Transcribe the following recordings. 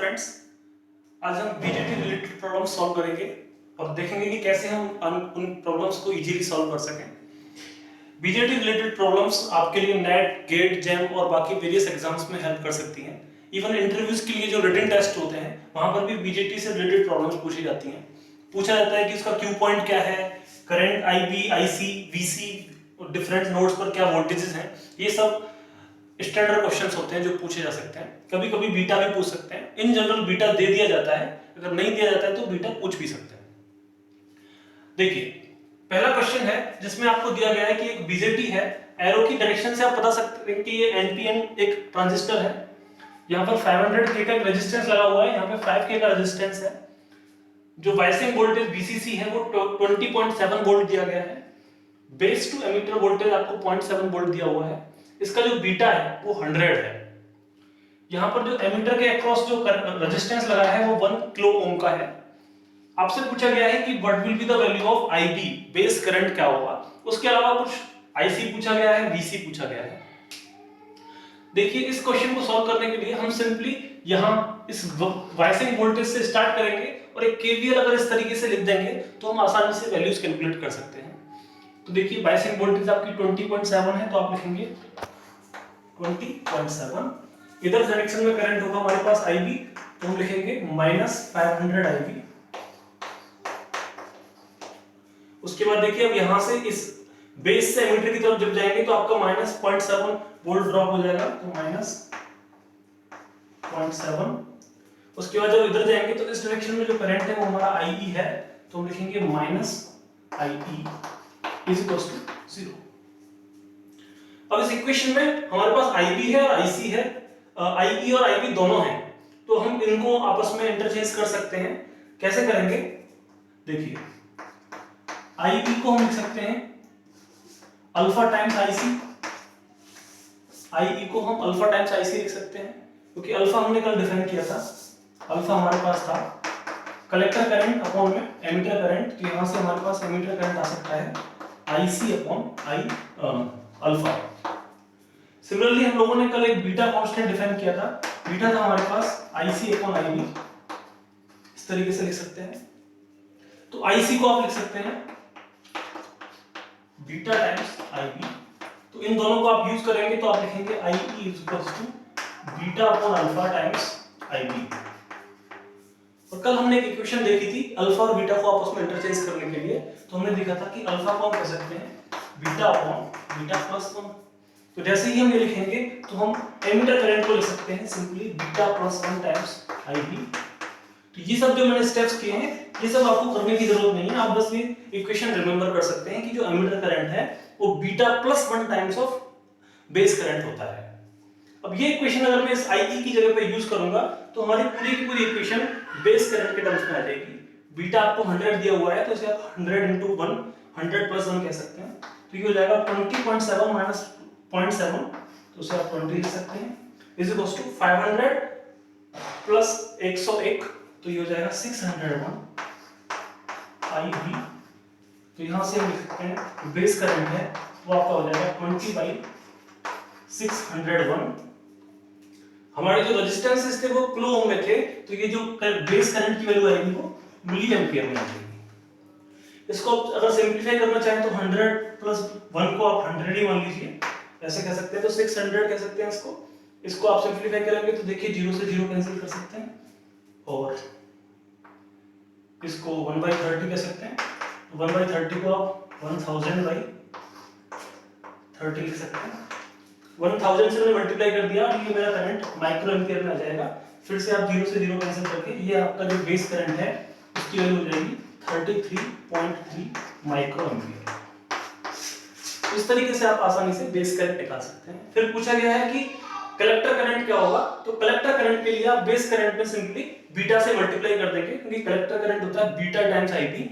Friends, आज हम BJT related problem solve करेंगे और देखेंगे कि कैसे हम उन प्रॉब्लम्स को इजीली सॉल्व कर सकें। बीजेटी रिलेटेड प्रॉब्लम्स आपके लिए नेट, गेट, जैम और बाकी वेरियस एग्जाम्स में हेल्प कर सकती हैं। इवन इंटरव्यूज के लिए जो रिटन टेस्ट होते हैं वहां पर भी बीजेटी से रिलेटेड प्रॉब्लम्स पूछी जाती हैं। पूछा जाता है कि इसका क्यू पॉइंट क्या है, current IB, IC, VC, different nodes पर क्या वोल्टेजेस हैं। ये सब स्टैंडर्ड क्वेश्चंस होते हैं जो पूछे जा सकते हैं। कभी कभी बीटा भी पूछ सकते हैं। इन जनरल बीटा दे दिया जाता है, अगर नहीं दिया जाता है तो बीटा पूछ भी सकते हैं। देखिए, पहला क्वेश्चन है जिसमें आपको दिया गया है कि एक बीजेटी है। एरो की डायरेक्शन से आप बता सकते हैं कि ये एनपीएन एक ट्रांजिस्टर है। यहाँ पर 500 के का रेजिस्टेंस लगा हुआ है, यहाँ पे 5 के का रेजिस्टेंस है। जो बायसिंग वोल्टेज वीसीसी है वो 20.7 वोल्ट दिया गया है। बेस टू एमिटर वोल्टेज आपको 0.7 वोल्ट दिया हुआ है। इसका जो बीटा है वो 100 है। यहाँ पर जो एमिटर के अक्रॉस जो रेजिस्टेंस लगा है वो 1 किलो ओम का है। आपसे पूछा गया है कि what will be the value of IB, base current क्या होगा। उसके अलावा कुछ आईसी पूछा गया है, वीसी पूछा गया है। देखिए, इस क्वेश्चन को सॉल्व करने के लिए हम सिंपली यहाँ इस बायसिंग वोल्टेज से स्टार्ट करेंगे और एक केवीएल अगर इस तरीके से लिख देंगे तो हम आसानी से वैल्यूज कैलकुलेट कर सकते हैं। तो देखिए, बायसिंग वोल्टेज आपकी 20.7 है तो आप लिखेंगे 20.7। इधर डायरेक्शन में करंट होगा हमारे पास आईबी, तो हम लिखेंगे -500 आईबी। उसके बाद देखिए, अब यहां से इस बेस से एमीटर की तरफ जब जाएंगे तो आपका -0.7 वोल्ट ड्रॉप हो जाएगा, तो -0.7। उसके बाद जब इधर जाएंगे तो इस डायरेक्शन में जो करंट है वो हमारा आईई है, तो हम लिखेंगे -IE = 0। अब इस इक्वेशन में हमारे पास आईबी है और आईसी है, आईई और आईबी दोनों हैं, तो हम इनको आपस में इंटरचेंज कर सकते हैं। कैसे करेंगे? देखिए, आईबी को हम लिख सकते हैं अल्फा टाइम्स आईसी। आईई को हम अल्फा टाइम्स आईसी लिख सकते हैं, क्योंकि अल्फा हमने कल डिफाइन किया था। अल्फा हमारे पास था कलेक्टर करंट अपॉन में एमिटर करंट, तो यहां से हमारे पास एमिटर करंट आ सकता है IC upon I alpha. Similarly हम लोगों ने कल एक बीटा कांस्टेंट डिफाइन किया था। बीटा था हमारे पास आईसी अपॉन आईबी, इस तरीके से लिख सकते हैं। तो आईसी को आप लिख सकते हैं बीटा टाइम्स आईबी। तो इन दोनों को आप यूज करेंगे तो आप लिखेंगे IE = beta upon alpha times IB. और कल हमने एक इक्वेशन देखी थी अल्फा और बीटा को आपस में इंटरचेंज करने के लिए, तो हमने देखा था कि अल्फा को हम कह सकते हैं बीटा अपॉन बीटा प्लस 1। तो जैसे ही हम ये लिखेंगे तो हम एमिटर करंट को लिख सकते हैं simply beta plus 1 times IB. तो ये सब जो मैंने स्टेप्स किए हैं ये सब आपको करने की जरूरत नहीं है, आप बस ये इक्वेशन रिमेंबर कर सकते हैं कि जो एमिटर करंट है वो beta plus 1 times of base current होता है। अब ये इक्वेशन अगर मैं इस आईई की जगह पे यूज करूंगा तो हमारी पूरी की पूरी इक्वेशन बेस करंट के टर्म्स में आ जाएगी। बीटा आपको 100 दिया हुआ है तो इसे आप 100 × 1 100 + 1 कह सकते हैं, तो ये हो जाएगा 20.7 माइनस 0.7, तो उसे आप 20 लिख सकते हैं, = 500 प्लस 101, तो ये हो जाएगा 601 आईबी। तो यहां से हम लिख सकते हैं बेस करंट है वो आपका हो जाएगा 20/601। हमारे जो रेजिस्टेंसेस थे वो किलो ओम में थे, तो ये जो बेस करंट की वैल्यू आएगी वो मिली एम्पियर में आ जाएगी। इसको अगर सिंपलीफाई करना चाहें तो 100 + 1 को आप 100 ही मान लीजिए, ऐसे कह सकते हैं, तो 600 कह सकते हैं इसको। इसको आप सिंपलीफाई करेंगे तो देखिए 0 से 0 कैंसिल कर सकते हैं और इसको 1/30 कह सकते हैं। तो 1/30 को आप 1000/30 लिख सकते हैं। 1000 से मैंने मल्टीप्लाई कर दिया और ये मेरा करंट माइक्रो एम्पियर में आ जाएगा। फिर से आप 0 से 0 कैंसिल करके ये आपका जो बेस करंट है उसकी वैल्यू हो जाएगी 33.3 माइक्रो एम्पियर। इस तरीके से आप आसानी से बेस करंट निकाल सकते हैं। फिर पूछा गया है कि कलेक्टर करंट क्या होगा, तो कलेक्टर करंट के लिए आप बेस करंट में सिंपली बीटा से मल्टीप्लाई कर देंगे, क्योंकि कलेक्टर करंट होता है बीटा टाइम्स आईबी।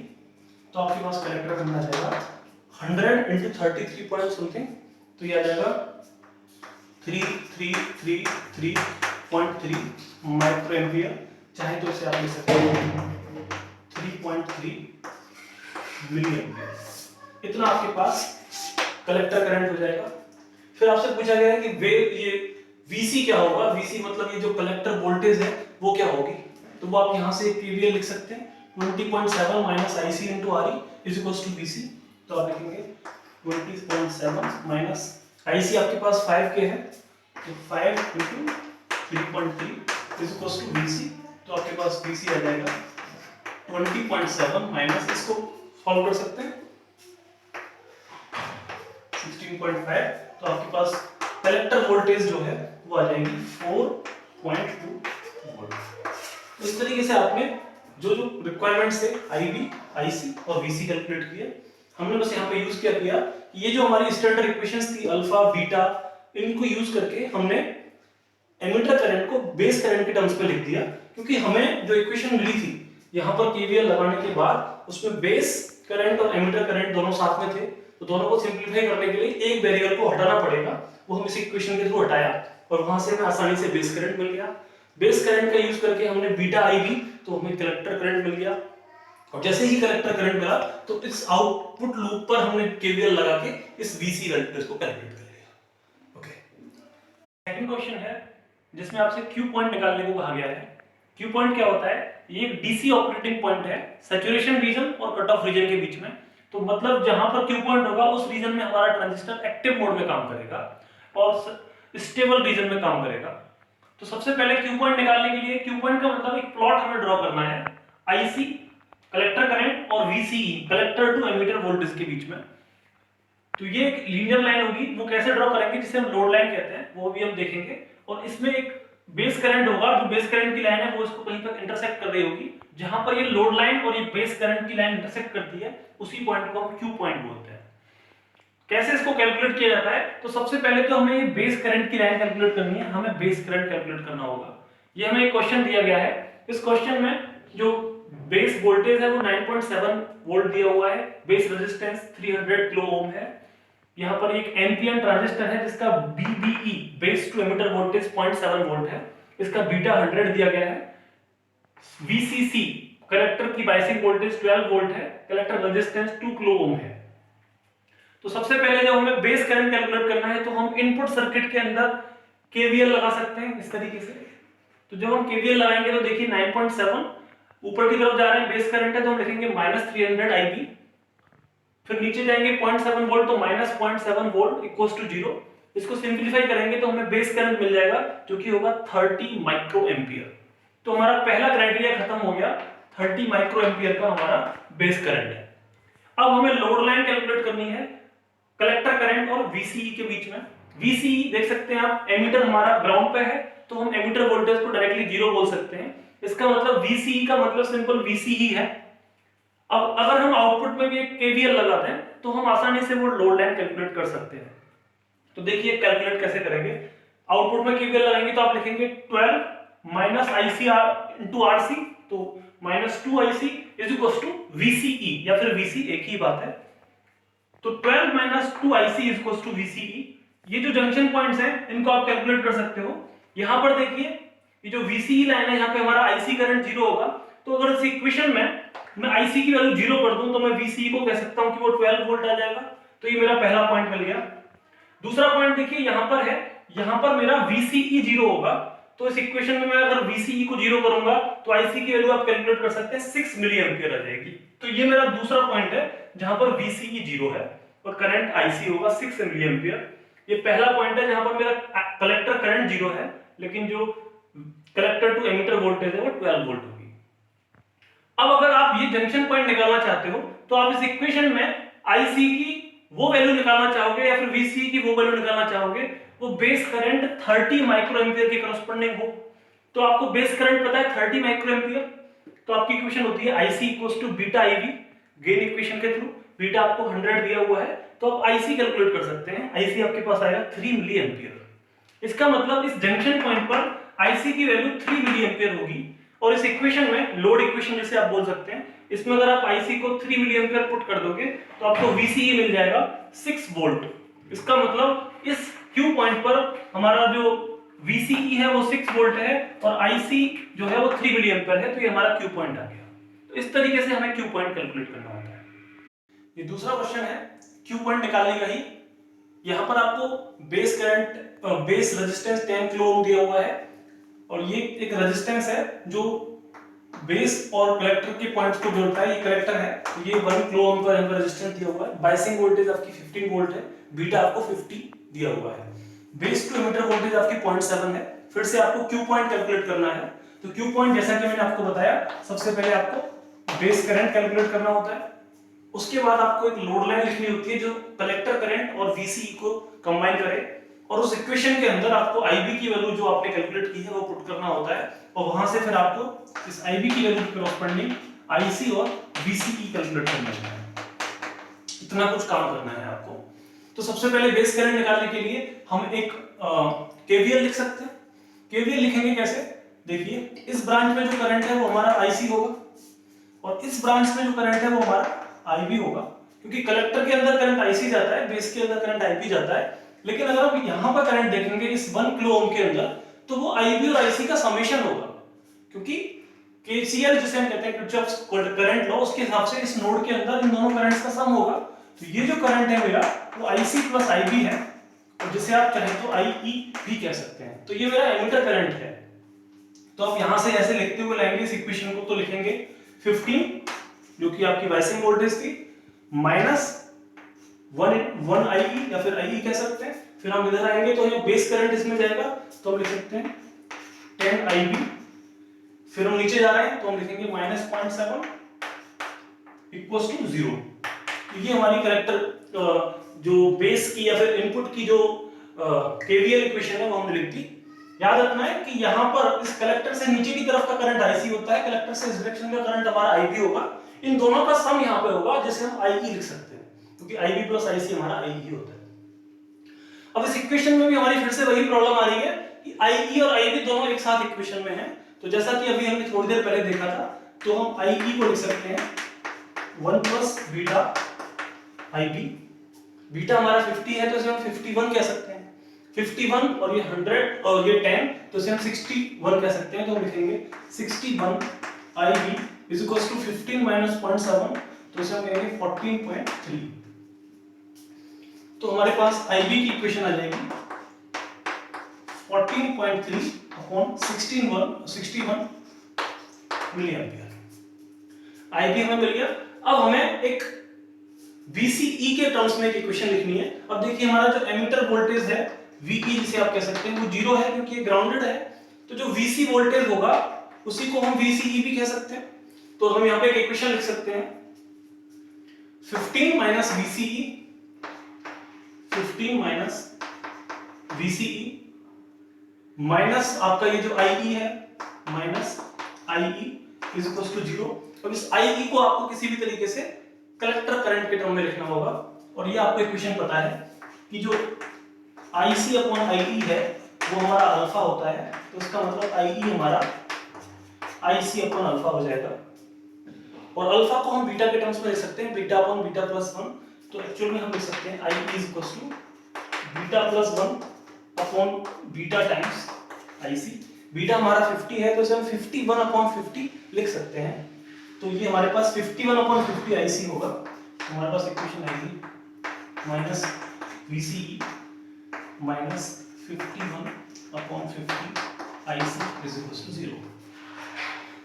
तो आपके पास कलेक्टर करंट आ जाएगा 100 × 33 पॉइंट समथिंग, तो ये आ जाएगा 3333.3 माइक्रो एम्पियर। चाहे तो इसे आप लिख सकते हैं 3.3 मिली एम्पियर। इतना आपके पास कलेक्टर करंट हो जाएगा। फिर आपसे पूछा गया है कि ये वीसी क्या होगा। वीसी मतलब ये जो कलेक्टर वोल्टेज है वो क्या होगी, तो वो आप यहाँ से KVL लिख सकते हैं 20.7 minus IC into RE is equals to VC। तो आप लिखेंगे 20.7 माइनस IC आपके पास 5K है, तो 5 into 3.3 is equals to VC। तो आपके पास VC आ जाएगा 20.7 माइनस, इसको सॉल्व कर सकते हैं 16.5, तो आपके पास कलेक्टर वोल्टेज जो है वो आ जाएगी 4.2 वोल्ट। तो इस तरीके से आपने जो जो रिक्वायरमेंट्स थे IB, IC और VC कैलकुलेट किए। हमने बस यहाँ पे यूज क्या किया, ये जो हमारी स्टैंडर्ड इक्वेशंस थी अल्फा बीटा, इनको यूज करके हमने एमीटर करंट को बेस करंट के टर्म्स पे लिख दिया, क्योंकि हमें जो इक्वेशन मिली थी यहाँ पर KVL लगाने के बाद उसमें बेस करंट और एमीटर करंट दोनों साथ में थे, तो दोनों को सिंपलीफाई करने के लिए एक वेरिएबल को हटाना पड़ेगा, वो हम इस इक्वेशन के थ्रू हटाया और वहां से हमें आसानी से बेस करंट मिल गया। बेस करंट का यूज करके हमने बीटा IB, तो हमें कलेक्टर करंट मिल गया, और जैसे ही कलेक्टर करंट मिला तो इस आउटपुट लूप पर हमने KVL लगा के इस VC वोल्टेज को कैलकुलेट कर लिया। ओके, सेकंड क्वेश्चन है जिसमें आपसे क्यू पॉइंट निकालने को कहा गया है। क्यू पॉइंट क्या होता है, ये एक DC ऑपरेटिंग पॉइंट है सैचुरेशन रीजन और कट ऑफ रीजन के बीच में। तो मतलब जहां पर क्यू पॉइंट होगा उस रीजन में हमारा ट्रांजिस्टर एक्टिव मोड में काम करेगा और स्टेबल रीजन में काम करेगा। तो सबसे पहले क्यू पॉइंट निकालने के लिए, क्यू पॉइंट का मतलब एक प्लॉट हमें ड्रॉ करना है IC कलेक्टर करंट और VCE collector to emitter voltage के बीच में। तो ये एक लीनियर लाइन होगी, वो कैसे ड्रॉ करेंगे, जिसे हम लोड लाइन कहते हैं, वो भी हम देखेंगे। और इसमें एक बेस करंट होगा, जो बेस करंट की लाइन है वो इसको कहीं पर इंटरसेक्ट कर रही होगी, जहां पर ये लोड लाइन और ये बेस करंट की लाइन इंटरसेक्ट करती है, उसी पॉइंट को हम क्यू पॉइंट बोलते हैं। कैसे इसको कैलकुलेट किया जाता है, तो सबसे पहले तो हमें ये बेस करंट की लाइन कैलकुलेट करनी है, हमें बेस करंट कैलकुलेट करना होगा। ये हमें एक क्वेश्चन दिया गया है, इस क्वेश्चन में जो बेस वोल्टेज है वो 9.7 वोल्ट दिया हुआ है, बेस रेजिस्टेंस 300 किलो ओम है, यहाँ पर एक एनपीएन ट्रांजिस्टर है जिसका BBE base to emitter voltage 0.7 volt है, इसका बीटा 100 दिया गया है, VCC कलेक्टर की बायसिंग वोल्टेज 12 वोल्ट है, कलेक्टर रेजिस्टेंस 2 किलो ओम है। तो सबसे पहले जब हमें बेस करंट कैलकुलेट करना है तो हम इनपुट सर्किट के अंदर KVL लगा सकते हैं इस तरीके से। तो जब हम KVL लगाएंगे तो देखिए 9.7 ऊपर की तरफ जा रहे हैं, बेस करंट है तो हम लिखेंगे -300 IB, फिर नीचे जाएंगे 0.7 वोल्ट, तो -0.7 वोल्ट इक्वल्स टू 0। इसको सिंपलीफाई करेंगे तो हमें बेस करंट मिल जाएगा जो कि होगा 30 माइक्रो एम्पियर। तो हमारा पहला क्राइटेरिया खत्म हो गया, 30 माइक्रो एम्पियर का हमारा बेस करंट है। अब हमें लोड लाइन कैलकुलेट करनी है कलेक्टर करंट और VCE के बीच में। VCE देख सकते हैं आप, एमीटर हमारा ग्राउंड पे है तो हम एमीटर वोल्टेज को डायरेक्टली 0 बोल सकते हैं, इसका मतलब VCE का मतलब सिंपल VC ही है। अब अगर हम आउटपुट में भी एक KVL लगाते हैं तो हम आसानी से वो लोड लाइन कैलकुलेट कर सकते हैं। तो देखिए कैलकुलेट कैसे करेंगे, आउटपुट में KVL लगाएंगे तो आप लिखेंगे 12 माइनस IC इंटू RC, तो -2 IC is equals to VCE, या फिर VC एक ही बात है। तो 12 minus 2 IC is equals to VCE। ये जो जंक्शन पॉइंट्स हैं इनको आप कैलकुलेट कर सकते हो। यहां पर देखिए ये जो VCE लाइन है, यहाँ पे हमारा IC करंट 0 होगा, तो अगर इस इक्वेशन में मैं IC की वैल्यू 0 कर दूं तो मैं VCE को कह सकता हूं कि वो 12 वोल्ट आ जाएगा। तो ये मेरा पहला पॉइंट मिल गया। दूसरा पॉइंट देखिए यहां पर है, यहां पर मेरा VCE 0 होगा, तो इस इक्वेशन में मैं अगर VCE को 0 करूंगा तो IC की वैल्यू आप कैलकुलेट कर सकते हैं 6 मिली एम्पियर आ जाएगी। तो ये मेरा दूसरा पॉइंट है जहां पर VCE 0 है और करंट IC होगा 6 मिली एम्पियर। ये पहला पॉइंट है जहां पर मेरा कलेक्टर करंट 0 है, लेकिन जो कलेक्टर टू एमीटर वोल्टेज है वो 12 वोल्ट होगी। अब अगर आप ये जंक्शन पॉइंट निकालना चाहते हो तो आप इस इक्वेशन में IC की वो वैल्यू निकालना चाहोगे या फिर VCE की वो वैल्यू निकालना चाहोगे, वो बेस करंट 30 माइक्रो एम्पियर के करस्पॉन्डिंग हो। तो आपको बेस करंट पता है 30 माइक्रो एम्पियर, तो आपकी इक्वेशन होती है IC equals to beta IB, gain equation के थ्रू बीटा आपको 100 दिया हुआ है, तो आप IC कैलकुलेट कर सकते हैं। IC आपके पास आएगा 3 मिली एम्पियर। इसका मतलब इस जंक्शन पॉइंट पर IC की वैल्यू 3 मिली एम्पियर होगी, और इस इक्वेशन में लोड इक्वेशन जैसे आप बोल सकते हैं, इसमें अगर आप IC को 3 मिली एम्पियर पुट कर दोगे तो आपको VCE मिल जाएगा 6 वोल्ट। इसका मतलब इस Q पॉइंट पर हमारा जो VCE है वो 6 वोल्ट है और IC जो है वो 3 मिली एम्पियर है, तो ये हमारा Q पॉइंट आ गया। तो इस तरीके से हमें Q पॉइंट कैलकुलेट करना होता है। ये दूसरा क्वेश्चन है Q पॉइंट निकालने का ही। यहाँ पर आपको base current base resistance 10 kilo ohm दिया हुआ है और ये एक रेजिस्टेंस है जो बेस और कलेक्टर के पॉइंट्स को जोड़ता है। ये कलेक्टर है, तो ये 1 किलो ओम का यहाँ पर रेजिस्टेंस दिया हुआ है। बायसिंग वोल्टेज आपकी 15 वोल्ट है, बीटा आपको 50 दिया हुआ है। बेस टू एमिटर वोल्टेज आपकी 0.7 है। फिर से आपको क्यू पॉइंट कैलकुलेट करना है। तो क्यू पॉइंट जैसा कि मैंने आपको बताया, सबसे पहले आपको बेस करंट कैलकुलेट करना होता है, उसके बाद आपको एक लोड लाइन लिखनी होती है जो कलेक्टर करंट और वीसीई को कंबाइन करे, और उस इक्वेशन के अंदर आपको आईबी की वैल्यू जो आपने कैलकुलेट की है वो पुट करना होता है, और वहां से फिर आपको इस आईबी की वैल्यू के कॉरस्पॉन्डिंग आईसी और वीसीई कैलकुलेट करना है। इतना कुछ काम करना है आपको। तो सबसे पहले बेस करंट निकालने के लिए हम एक केवीएल लिख सकते हैं। केवीएल लिखेंगे कैसे? देखिए, इस ब्रांच में जो करंट है वो हमारा आईसी होगा, और इस ब्रांच में जो करंट है वो हमारा आईबी होगा, क्योंकि कलेक्टर के अंदर करंट आईसी जाता है, बेस के अंदर करंट आईबी जाता है। लेकिन अगर हम यहां पर करंट देखेंगे इस 1 किलो ओम के अंदर, तो वो आईबी और आईसी का समेशन होगा, क्योंकि केसीएल जिसे हम कहते हैं किरचॉफ्स करंट लॉ, उसके हिसाब से इस नोड के अंदर इन दोनों करंट्स का सम होगा। तो ये जो करंट है मेरा वो आईसी प्लस आईबी है, और जिसे आप चाहें तो आईई भी कह सकते हैं। तो ये मेरा एमिटर करंट है। तो आप यहां से ऐसे लिखते हुए लाएंगे इस इक्वेशन को, तो लिखेंगे 15 जो कि आपकी बायसिंग वोल्टेज थी, माइनस 1 आईई या फिर आईई कह सकते हैं। फिर हम इधर आएंगे तो ये बेस करंट इसमें जाएगा, तो हम लिख सकते हैं 10 आईबी। फिर हम नीचे जा रहे हैं तो हम लिखेंगे माइनस 0.7 इक्वल्स टू 0। ये हमारी कलेक्टर जो बेस की या फिर इनपुट की जो केवीएल इक्वेशन है वो हमने लिख दी। याद रखना है कि यहाँ पर इस कलेक्टर से नीचे की तरफ का करंट आईसी होता है, कलेक्टर से इस डायरेक्शन का करंट हमारा आईबी होगा। इन दोनों का सम यहाँ पे होगा, जिसे हम आईई लिख सकते हैं, क्योंकि आईबी प्लस आईसी हमारा आईई ही होता है। अब इस इक्वेशन में भी हमारी फिर से वही प्रॉब्लम आ रही है कि आईई और आईबी दोनों एक साथ इक्वेशन में हैं। तो जैसा कि अभी हमने थोड़ी देर पहले देखा था, तो हम आईई को लिख सकते हैं 1 प्लस बीटा आईबी। बीटा हमारा 50 है तो इसे हम 51 कह सकते हैं। 51 और ये 100 और ये 10, तो इसे हम 61 कह सकते हैं। तो हम लिखेंगे 61 IB is equals to 15 minus 0.7, तो इसे हम कहेंगे 14.3। तो हमारे पास IB की इक्वेशन आ जाएगी 14.3 अपॉन 61 मिली एम्पियर। IB हमें मिल गया। अब हमें एक VCE के टर्म्स में एक इक्वेशन लिखनी है। अब देखिए, हमारा जो एमिटर वोल्टेज है VE जिसे आप कह सकते हैं, वो 0 है क्योंकि ये ग्राउंडेड है। तो जो VC वोल्टेज होगा उसी को हम VCE भी कह सकते हैं। तो हम यहाँ पे एक इक्वेशन लिख सकते हैं 15 minus VCE, 15 minus VCE minus आपका ये जो IE है minus IE is equal to 0। अब इस IE को आपको किसी भी तरीके से कलेक्टर करंट के टर्म में लिखना होगा, और ये आपको इक्वेशन पता है कि जो IC अपॉन IE है वो हमारा अल्फा होता है। तो इसका मतलब IE हमारा IC अपॉन अल्फा हो जाएगा, और अल्फा को हम बीटा के टर्म्स में लिख सकते हैं, बीटा अपॉन बीटा प्लस 1। तो एक्चुअल में हम लिख सकते हैं IE is equal to beta plus 1 upon beta times IC। बीटा हमारा 50 है तो इसे हम 51 अपॉन 50 लिख सकते हैं। तो ये हमारे पास 51 अपॉन 50 IC होगा। हमारे पास इक्वेशन आएगी minus VCE minus 51 upon 50 IC is equal to 0।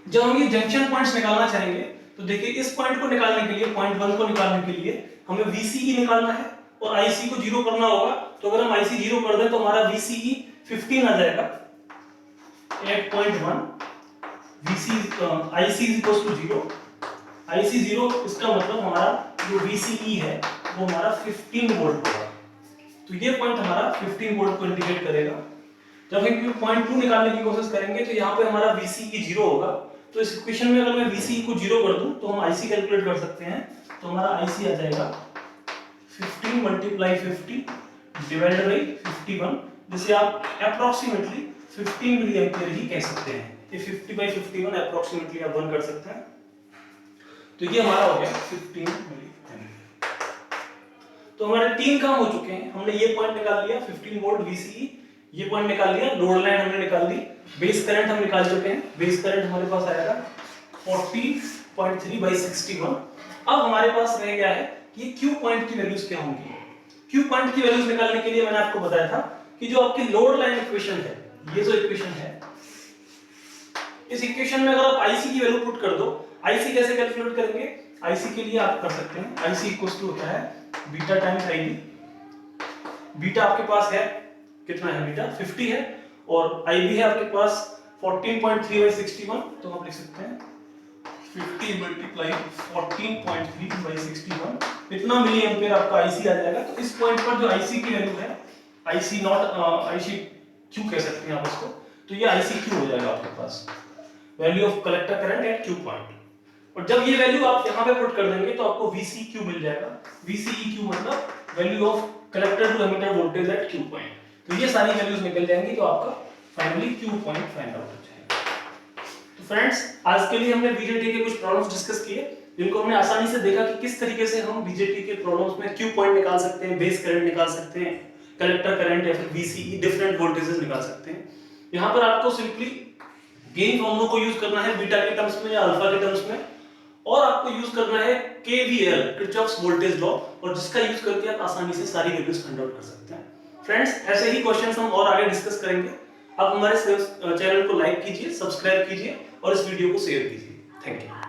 जब हम ये जंक्शन पॉइंट्स निकालना चाहेंगे तो देखिए, इस पॉइंट को निकालने के लिए, पॉइंट 1 को निकालने के लिए हमें VCE निकालना है और IC को 0 करना होगा। तो अगर हम IC 0 कर दें तो हमारा VCE 15 आ जाएगा 8.1। IC is equals to 0। IC 0 इसका मतलब हमारा जो VCE है वो हमारा 15 वोल्ट होगा। तो ये पॉइंट हमारा 15 वोल्ट को इंडिकेट करेगा। जब हम पॉइंट 2 निकालने की कोशिश करेंगे तो यहाँ पे हमारा VCE 0 होगा। तो इस इक्वेशन में अगर मैं VCE को 0 कर दूं तो हम IC कैलकुलेट कर सकते हैं। तो हमारा IC आ जाएगा 15 मल्टीप्लाई 50 डिवाइडेड बाई 51, जिसे आप अप्रॉक्सीमेटली 15 मिली एम्पियर ही कह सकते हैं। ये 50 बाई 51 अप्रॉक्सीमेटली आप 1 कर सकते हैं। तो ये हमारा हो गया 15 मिली एम्पियर। तो हमारे 3 काम हो चुके हैं। हमने ये पॉइंट निकाल लिया 15 वोल्ट VCE, ये पॉइंट निकाल लिया, लोड लाइन हमने निकाल दी, बेस करंट हम निकाल चुके हैं। बेस करंट हमारे पास आएगा 40.3 बाई 61। अब हमारे पास रह गया है कि ये Q पॉइंट की वैल्यूज क्या होंगी। Q पॉइंट की वैल्यूज निकालने के लिए मैंने आपको बताया था कि जो आपकी लोड लाइन इक्वेशन है, ये जो इक्वेशन है इस इक्वेशन में अगर आप आईसी की वैल्यू पुट कर दो, आईसी कैसे कैलकुलेट करेंगे, आईसी के लिए आप कर सकते हैं आईसी इक्वल्स टू होता है बीटा टाइम्स आईबी। बीटा आपके पास है कितना है, बीटा 50 है, और आईबी है आपके पास 14.3/61, तो आप लिख सकते हैं 50 मल्टीप्लाई 14.3/61, इतना मिली एम्पियर आपका आईसी आ जाएगा। तो इस पॉइंट पर जो आईसी की वैल्यू है, आईसी नॉट आईसी क्यू कह सकते हैं आप इसको, तो ये आईसी क्यू हो जाएगा आपके पास, value of collector current at Q point. और जब ये वैल्यू आप यहां पे पुट कर देंगे तो आपको VCQ मिल जाएगा। VCEQ मतलब value of collector to emitter voltage at Q point. तो ये सारी वैल्यूज निकल जाएंगी, तो आपका finally Q point find out हो जाएगा। तो फ्रेंड्स, आज के लिए हमने बीजेटी के कुछ प्रॉब्लम्स डिस्कस किए, जिनको हमने आसानी से देखा कि किस तरीके से हम बीजेटी के प्रॉब्लम्स में क्यू पॉइंट निकाल सकते हैं, बेस करंट निकाल सकते हैं, कलेक्टर करंट या फिर VCE डिफरेंट वोल्टेजेस निकाल सकते हैं। यहां पर आपको सिंपली गेन फॉर्मूला को यूज करना है बीटा के टर्म्स में या अल्फा के टर्म्स में, और आपको यूज करना है KVL किरचॉफ्स वोल्टेज लॉ, और जिसका यूज करके आप आसानी से सारी वैल्यूज फाइंड आउट कर सकते हैं। फ्रेंड्स, ऐसे ही क्वेश्चंस हम और आगे डिस्कस करेंगे। आप हमारे चैनल को लाइक कीजिए, सब्सक्राइब कीजिए और इस वीडियो को शेयर कीजिए। Thank you.